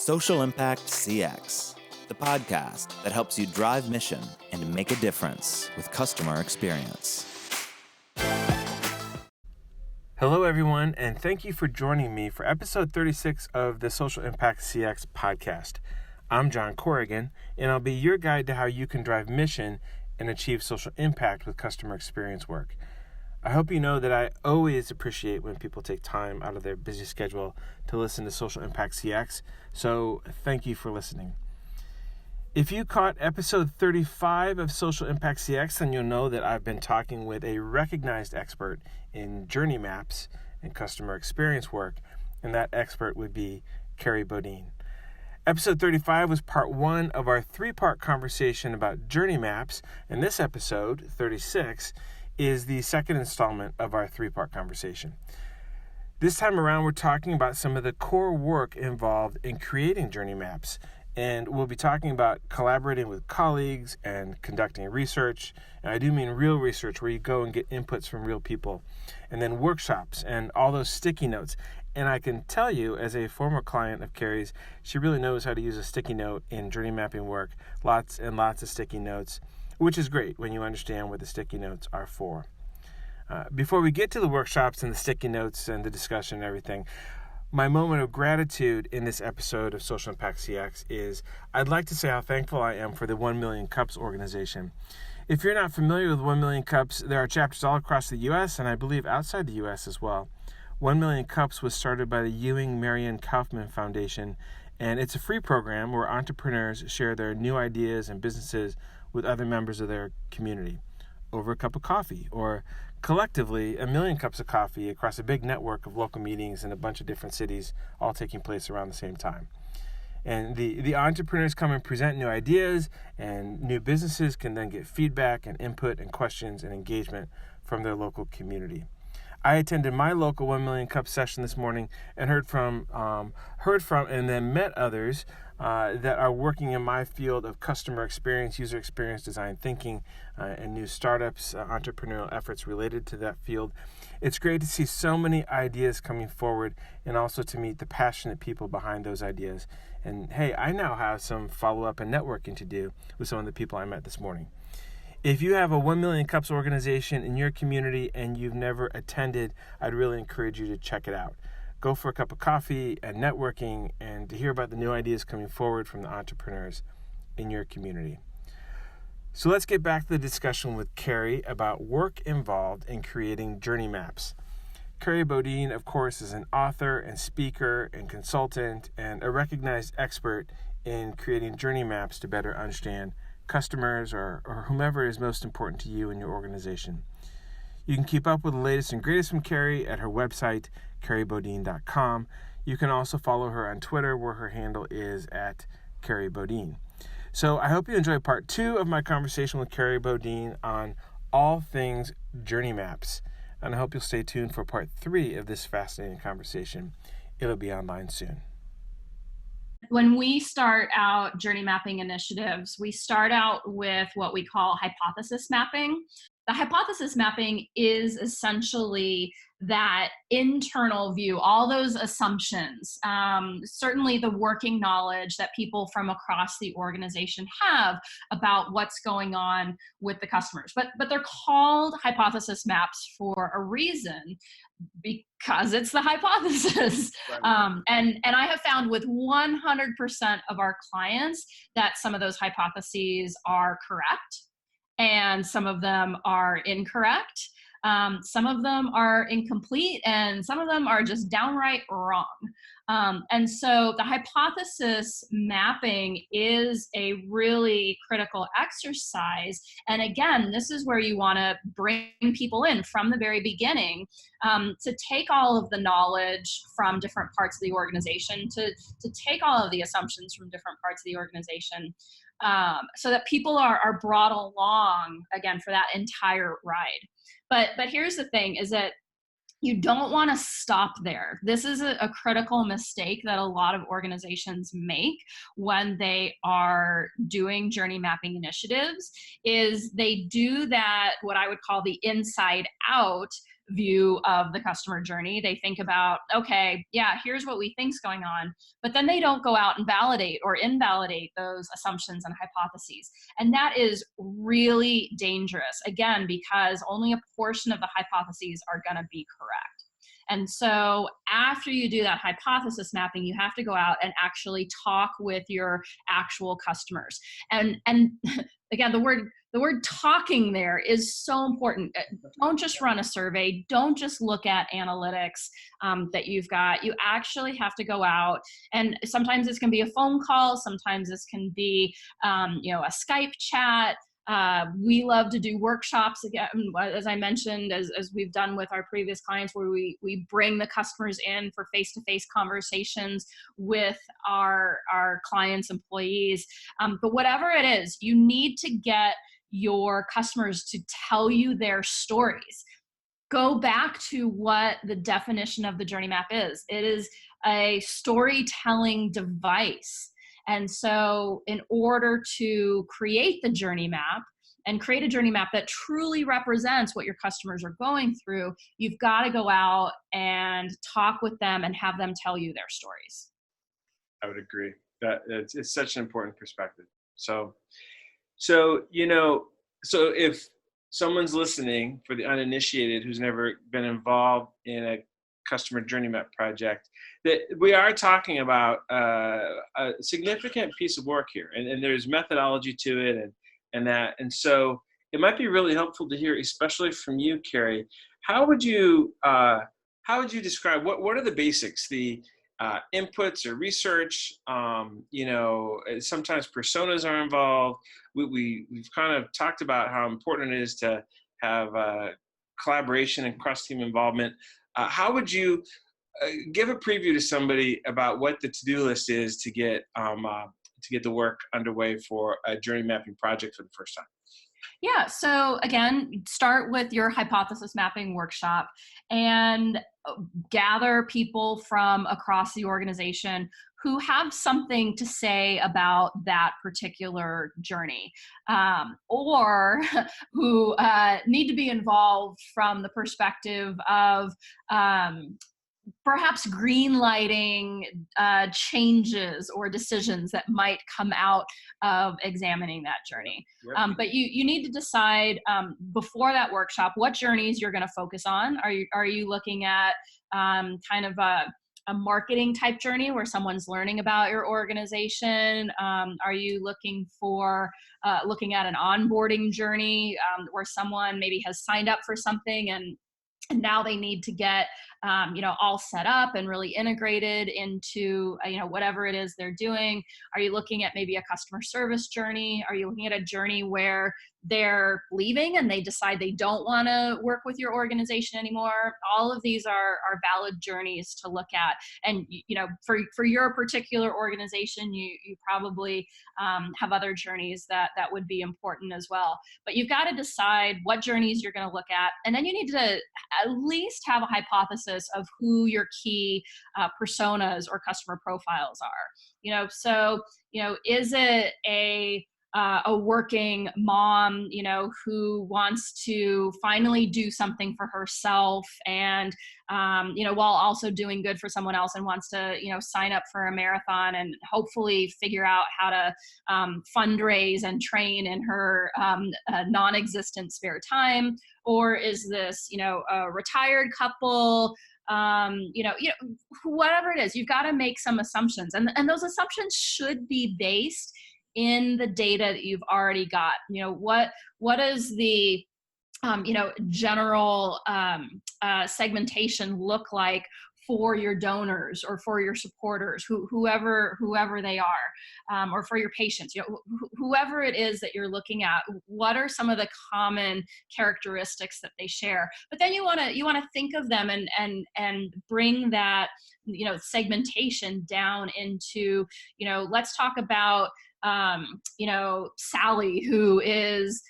Social Impact CX, the podcast that helps you drive mission and make a difference with customer experience. Hello, everyone, and thank you for joining me for episode 36 of the Social Impact CX podcast. I'm John Corrigan, and I'll be your guide to how you can drive mission and achieve social impact with customer experience work. I hope you know that I always appreciate when people take time out of their busy schedule to listen to Social Impact CX, so thank you for listening. If you caught episode 35 of Social Impact CX, then you'll know that I've been talking with a recognized expert in journey maps and customer experience work, and that expert would be Kerry Bodine. Episode 35 was part one of our three-part conversation about journey maps, and this episode, 36, is the second installment of our three-part conversation. This time around, we're talking about some of the core work involved in creating journey maps, and we'll be talking about collaborating with colleagues and conducting research, and I do mean real research where you go and get inputs from real people, and then workshops and all those sticky notes. And I can tell you, as a former client of Kerry's, she really knows how to use a sticky note in journey mapping work, lots and lots of sticky notes, which is great when you understand what the sticky notes are for. Before we get to the workshops and the sticky notes and the discussion and everything, my moment of gratitude in this episode of Social Impact CX is I'd like to say how thankful I am for the 1 Million Cups organization. If you're not familiar with 1 Million Cups, there are chapters all across the U.S. and I believe outside the U.S. as well. 1 Million Cups was started by the Ewing Marion Kaufman Foundation, and it's a free program where entrepreneurs share their new ideas and businesses with other members of their community over a cup of coffee, or collectively 1 million cups of coffee across a big network of local meetings in a bunch of different cities, all taking place around the same time. And the entrepreneurs come and present new ideas, and new businesses can then get feedback and input and questions and engagement from their local community. I attended my local 1 Million Cup session this morning and heard from and then met others that are working in my field of customer experience, user experience, design thinking, and new startups, entrepreneurial efforts related to that field. It's great to see so many ideas coming forward and also to meet the passionate people behind those ideas. And hey, I now have some follow-up and networking to do with some of the people I met this morning. If you have a 1 Million Cups organization in your community and you've never attended, I'd really encourage you to check it out. Go for a cup of coffee and networking and to hear about the new ideas coming forward from the entrepreneurs in your community. So let's get back to the discussion with Kerry about work involved in creating journey maps. Kerry Bodine, of course, is an author and speaker and consultant and a recognized expert in creating journey maps to better understand customers or whomever is most important to you in your organization. You can keep up with the latest and greatest from Kerry at her website, kerrybodine.com. You can also follow her on Twitter, where her handle is at Kerry Bodine. So I hope you enjoy part 2 of my conversation with Kerry Bodine on all things journey maps. And I hope you'll stay tuned for part 3 of this fascinating conversation. It'll be online soon. When we start out journey mapping initiatives, we start out with what we call hypothesis mapping. The hypothesis mapping is essentially that internal view, all those assumptions, certainly the working knowledge that people from across the organization have about what's going on with the customers. But they're called hypothesis maps for a reason, because it's the hypothesis. Right. And I have found with 100% of our clients that some of those hypotheses are correct and some of them are incorrect. Some of them are incomplete and some of them are just downright wrong. And so the hypothesis mapping is a really critical exercise. And again, this is where you want to bring people in from the very beginning, to take all of the knowledge from different parts of the organization, to take all of the assumptions from different parts of the organization, so that people are brought along, again, for that entire ride. But here's the thing, is that you don't want to stop there. This is a critical mistake that a lot of organizations make when they are doing journey mapping initiatives, is they do that, what I would call the inside out view of the customer journey. They think about, okay, yeah, here's what we think's going on, but then they don't go out and validate or invalidate those assumptions and hypotheses. And that is really dangerous, again, because only a portion of the hypotheses are going to be correct. And so after you do that hypothesis mapping, you have to go out and actually talk with your actual customers. And again, the word talking there is so important. Don't just run a survey. Don't just look at analytics that you've got. You actually have to go out, and sometimes this can be a phone call. Sometimes this can be, a Skype chat. We love to do workshops, again, as I mentioned, as we've done with our previous clients, where we bring the customers in for face-to-face conversations with our clients' employees. But whatever it is, you need to get your customers to tell you their stories. Go back to what the definition of the journey map is. It is a storytelling device. And so in order to create the journey map and create a journey map that truly represents what your customers are going through, you've got to go out and talk with them and have them tell you their stories. I would agree that it's such an important perspective. So if someone's listening, for the uninitiated who's never been involved in a customer journey map project, that we are talking about a significant piece of work here, and there's methodology to it, and so it might be really helpful to hear, especially from you, Kerry. How would you describe what are the basics, the inputs or research? Sometimes personas are involved. We've kind of talked about how important it is to have collaboration and cross-team involvement. How would you give a preview to somebody about what the to-do list is to get the work underway for a journey mapping project for the first time? Yeah, so again, start with your hypothesis mapping workshop and gather people from across the organization who have something to say about that particular journey, or who need to be involved from the perspective of perhaps green lighting changes or decisions that might come out of examining that journey. Yep. But you need to decide before that workshop what journeys you're going to focus on. Are you looking at kind of a marketing type journey where someone's learning about your organization? Are you looking at an onboarding journey where someone maybe has signed up for something and now they need to get all set up and really integrated into whatever it is they're doing? Are you looking at maybe a customer service journey? Are you looking at a journey where they're leaving and they decide they don't want to work with your organization anymore? All of these are valid journeys to look at. And for your particular organization, you probably have other journeys that would be important as well. But you've got to decide what journeys you're going to look at, and then you need to at least have a hypothesis of who your key personas or customer profiles are. Is it a working mom, who wants to finally do something for herself and, while also doing good for someone else, and wants to, sign up for a marathon and hopefully figure out how to fundraise and train in her non-existent spare time? Or is this, a retired couple? Whatever it is, you've got to make some assumptions, and those assumptions should be based in the data that you've already got. What is the general segmentation look like for your donors or for your supporters, whoever they are, or for your patients, whoever it is that you're looking at? What are some of the common characteristics that they share? But then you want to think of them and bring that segmentation down into, let's talk about Sally, who is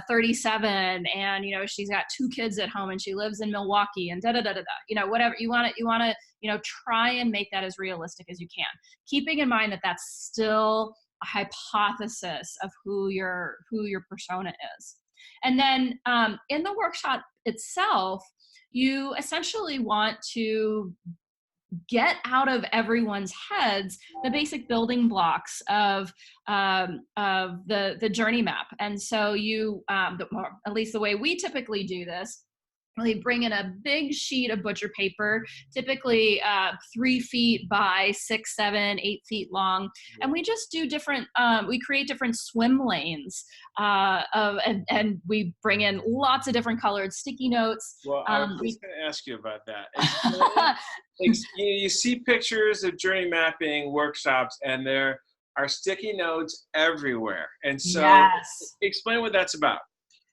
37, and she's got 2 kids at home and she lives in Milwaukee, and whatever you want to try and make that as realistic as you can, keeping in mind that that's still a hypothesis of who your persona is. And then in the workshop itself, you essentially want to get out of everyone's heads the basic building blocks of the journey map. And so you, at least the way we typically do this, we bring in a big sheet of butcher paper, typically 3 feet by 6, 7, 8 feet long. And we just do different, we create different swim lanes and we bring in lots of different colored sticky notes. Well, I was just going to ask you about that. You see pictures of journey mapping workshops and there are sticky notes everywhere. And so yes. Explain what that's about.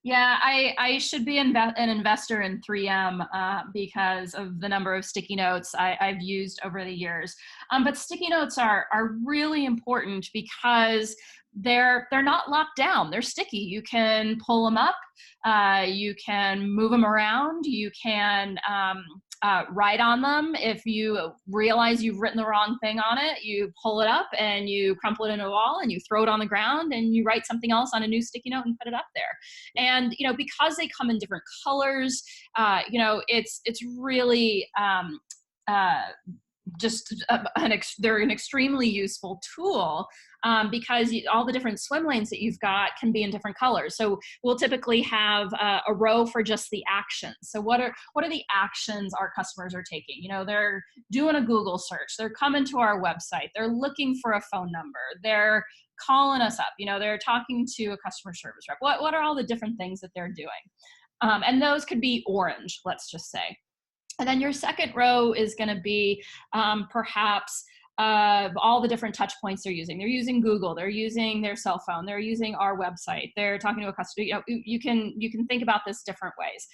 Yeah, I should be an investor in 3M because of the number of sticky notes I've used over the years. But sticky notes are really important because they're not locked down. They're sticky. You can pull them up. You can move them around. You can write on them. If you realize you've written the wrong thing on it, you pull it up and you crumple it in a wall and you throw it on the ground and you write something else on a new sticky note and put it up there. And, because they come in different colors, it's really, they're an extremely useful tool because all the different swim lanes that you've got can be in different colors. So we'll typically have a row for just the actions. So what are the actions our customers are taking? They're doing a Google search. They're coming to our website. They're looking for a phone number. They're calling us up. They're talking to a customer service rep. What are all the different things that they're doing? And those could be orange, let's just say. And then your second row is going to be perhaps all the different touch points they're using. They're using Google. They're using their cell phone. They're using our website. They're talking to a customer. You can think about this different ways.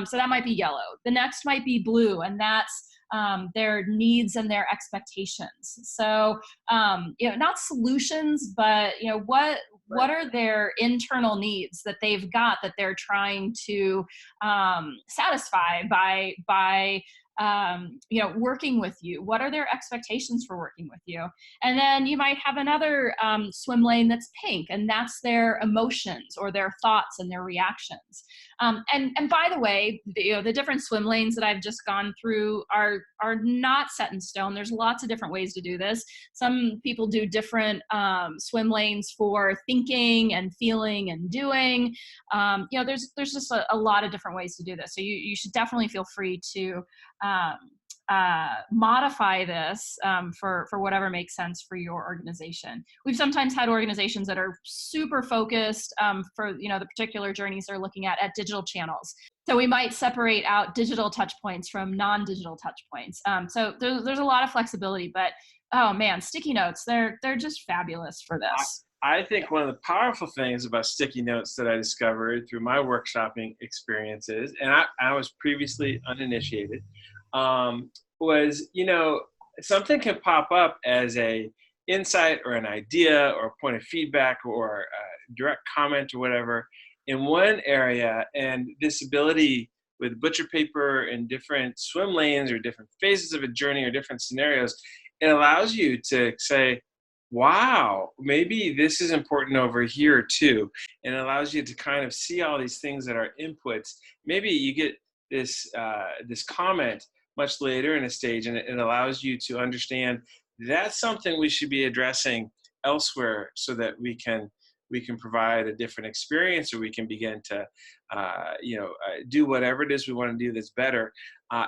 So that might be yellow. The next might be blue, and that's their needs and their expectations. So not solutions, but what are their internal needs that they've got that they're trying to satisfy by working with you? What are their expectations for working with you? And then you might have another swim lane that's pink, and that's their emotions or their thoughts and their reactions. And by the way, the different swim lanes that I've just gone through are not set in stone. There's lots of different ways to do this. Some people do different swim lanes for thinking and feeling and doing. There's just a lot of different ways to do this. So you should definitely feel free to modify this for whatever makes sense for your organization. We've sometimes had organizations that are super focused for the particular journeys they're looking at digital channels. So we might separate out digital touch points from non-digital touch points. So there's a lot of flexibility, but oh man, sticky notes, they're just fabulous for this. I think one of the powerful things about sticky notes that I discovered through my workshopping experiences, and I was previously uninitiated, was, something can pop up as a insight or an idea or a point of feedback or a direct comment or whatever in one area, and this ability with butcher paper and different swim lanes or different phases of a journey or different scenarios, it allows you to say, wow, maybe this is important over here too. And it allows you to kind of see all these things that are inputs. Maybe you get this comment much later in a stage, and it allows you to understand that's something we should be addressing elsewhere so that we can provide a different experience, or we can begin to do whatever it is we want to do that's better.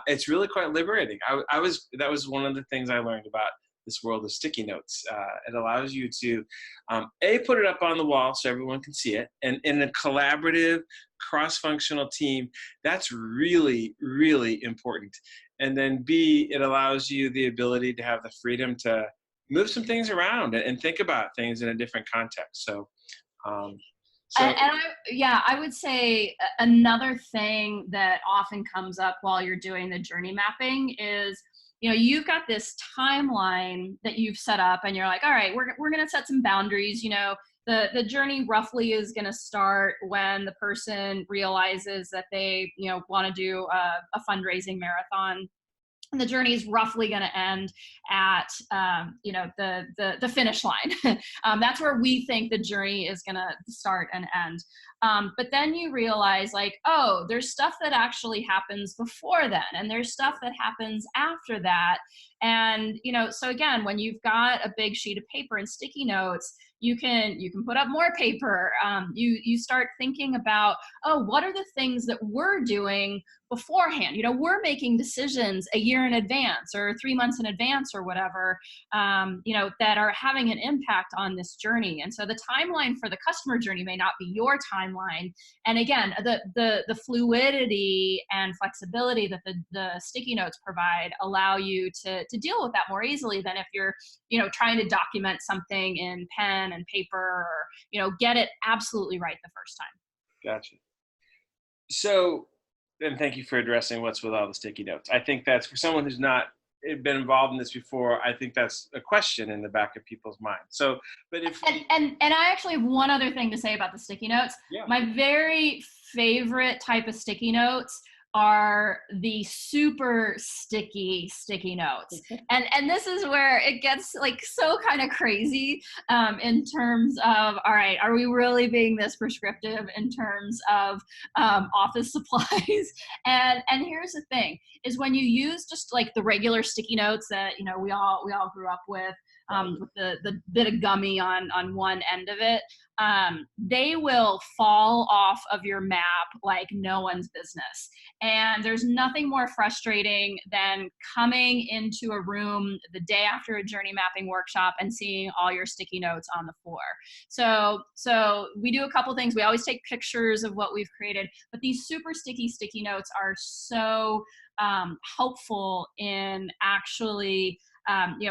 It's really quite liberating. That was one of the things I learned about this world of sticky notes. It allows you to put it up on the wall so everyone can see it, and in a collaborative cross-functional team, that's really, really important. And then B, it allows you the ability to have the freedom to move some things around and think about things in a different context. So I would say another thing that often comes up while you're doing the journey mapping is, you've got this timeline that you've set up, and you're like, all right, we're going to set some boundaries. The journey roughly is going to start when the person realizes that they, want to do a fundraising marathon. and the journey is roughly going to end at the finish line. That's where we think the journey is going to start and end. But then you realize, like, oh, there's stuff that actually happens before then, and there's stuff that happens after that. And so again, when you've got a big sheet of paper and sticky notes, you can put up more paper. You start thinking about, oh, what are the things that we're doing beforehand? We're making decisions a year in advance or 3 months in advance or whatever, that are having an impact on this journey. And so the timeline for the customer journey may not be your timeline. And again, the fluidity and flexibility that the sticky notes provide allow you to deal with that more easily than if you're trying to document something in pen and paper, or get it absolutely right the first time. Gotcha. So, and thank you for addressing what's with all the sticky notes. I think that's, for someone who's not been involved in this before, I think that's a question in the back of people's minds. So, but if and I actually have one other thing to say about the sticky notes. Yeah. My very favorite type of sticky notes are the super sticky notes. And this is where it gets like so kind of crazy in terms of, all right, are we really being this prescriptive in terms of office supplies? And here's the thing, is when you use just like the regular sticky notes that we all grew up with the bit of gummy on one end of it, they will fall off of your map like no one's business. And there's nothing more frustrating than coming into a room the day after a journey mapping workshop and seeing all your sticky notes on the floor. So we do a couple things. We always take pictures of what we've created, but these super sticky notes are so helpful in actually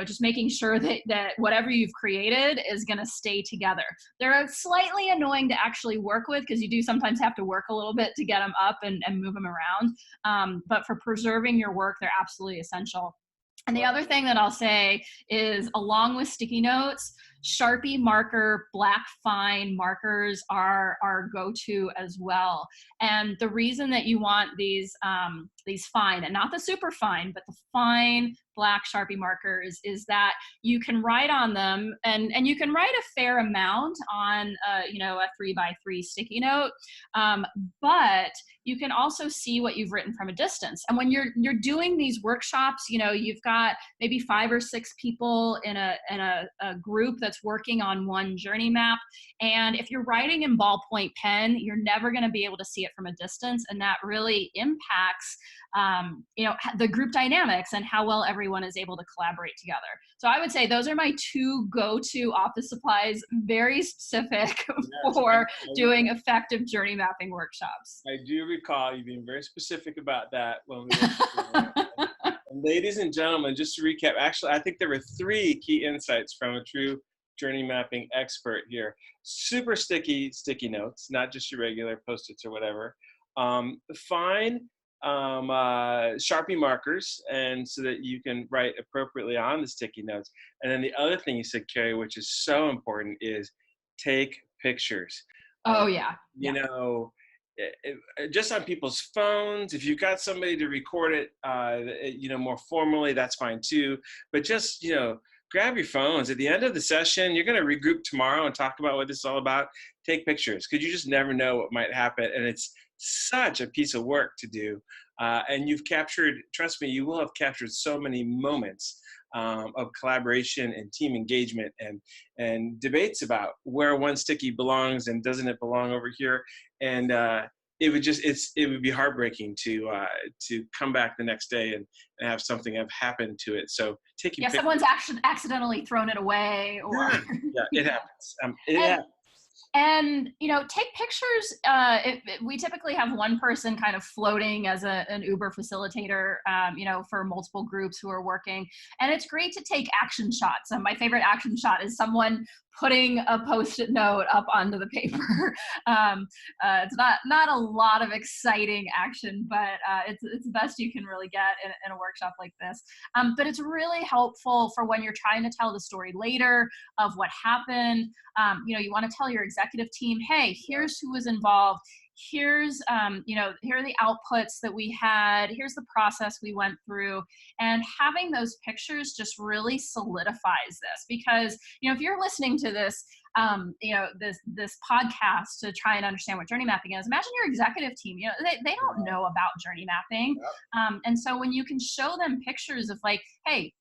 just making sure that whatever you've created is going to stay together. They're slightly annoying to actually work with because you do sometimes have to work a little bit to get them up and move them around. But for preserving your work, they're absolutely essential. And the other thing that I'll say is, along with sticky notes, Sharpie marker, black fine markers are our go-to as well. And the reason that you want these fine, and not the super fine, but the fine black Sharpie markers, is that you can write on them, and you can write a fair amount on a 3x3 sticky note, but you can also see what you've written from a distance. And when you're doing these workshops, you've got maybe 5 or 6 people in a group that's working on one journey map. And if you're writing in ballpoint pen, you're never going to be able to see it from a distance. And that really impacts, the group dynamics and how well everyone is able to collaborate together. So I would say those are my 2 go-to office supplies, very specific for doing effective journey mapping workshops. I do recall you being very specific about that when we were And ladies and gentlemen, just to recap, actually, I think there were 3 key insights from a true journey mapping expert here. Super sticky notes, not just your regular Post-its or whatever. Fine Sharpie markers, and so that you can write appropriately on the sticky notes. And then the other thing you said, Kerry, which is so important, is take pictures. Oh, yeah. Just on people's phones, if you've got somebody to record it, more formally, that's fine too. But just, grab your phones. At the end of the session, you're going to regroup tomorrow and talk about what this is all about. Take pictures, because you just never know what might happen. And it's such a piece of work to do. And you've captured, trust me, you will have captured so many moments of collaboration and team engagement and debates about where one sticky belongs and doesn't it belong over here. And it would be heartbreaking to come back the next day and have something have happened to it. So taking pictures. Someone's accidentally thrown it away, or it happens. It happens. And, take pictures. We typically have one person kind of floating as an Uber facilitator, for multiple groups who are working. And it's great to take action shots. And my favorite action shot is someone putting a Post-it note up onto the paper. It's not a lot of exciting action, but it's the best you can really get in a workshop like this. But it's really helpful for when you're trying to tell the story later of what happened. You want to tell your executive team, hey, here's who was involved. here's, here are the outputs that we had, here's the process we went through. And having those pictures just really solidifies this, because, if you're listening to this, this podcast to try and understand what journey mapping is, imagine your executive team, they don't know about journey mapping. And so when you can show them pictures of like, hey,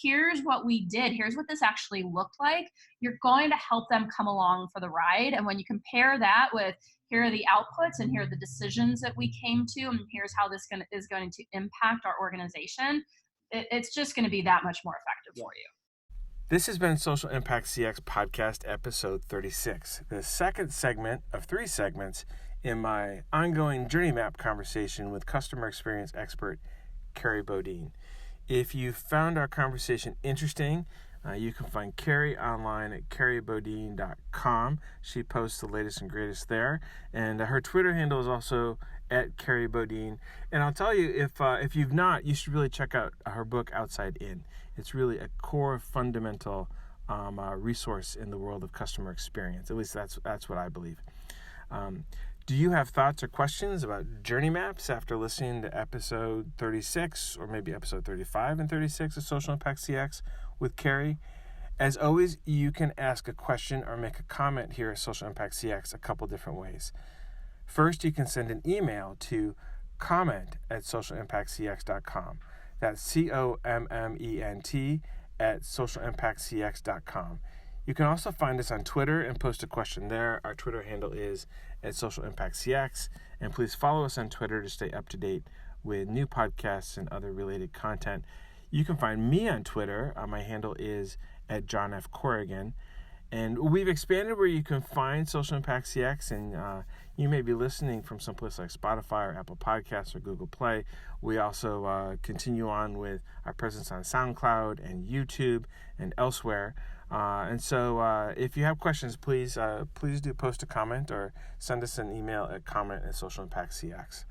here's what we did, here's what this actually looked like, you're going to help them come along for the ride. And when you compare that with, here are the outputs and here are the decisions that we came to, and here's how this is going to impact our organization, it's just going to be that much more effective for you. This has been Social Impact CX Podcast Episode 36, the second segment of 3 segments in my ongoing journey map conversation with customer experience expert Kerry Bodine. If you found our conversation interesting, you can find Kerry online at kerrybodine.com. She posts the latest and greatest there. And her Twitter handle is also at Kerry Bodine. And I'll tell you, if you've not, you should really check out her book, Outside In. It's really a core fundamental resource in the world of customer experience. At least that's what I believe. Do you have thoughts or questions about journey maps after listening to episode 36 or maybe episode 35 and 36 of Social Impact CX with Kerry? As always, you can ask a question or make a comment here at Social Impact CX a couple different ways. First, you can send an email to comment@socialimpactcx.com. That's comment @socialimpactcx.com. You can also find us on Twitter and post a question there. Our Twitter handle is @socialimpactcx. And please follow us on Twitter to stay up to date with new podcasts and other related content. You can find me on Twitter. My handle is @JohnFCorrigan. And we've expanded where you can find Social Impact CX, and you may be listening from someplace like Spotify or Apple Podcasts or Google Play. We also continue on with our presence on SoundCloud and YouTube and elsewhere. And so if you have questions, please do post a comment or send us an email at comment@socialimpactcx.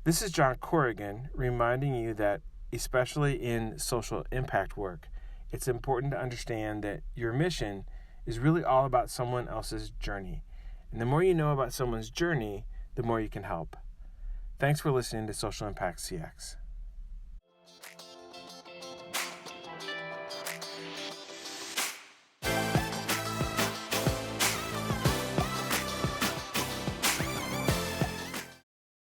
This is John Corrigan reminding you that, especially in social impact work, it's important to understand that your mission is really all about someone else's journey. And the more you know about someone's journey, the more you can help. Thanks for listening to Social Impact CX.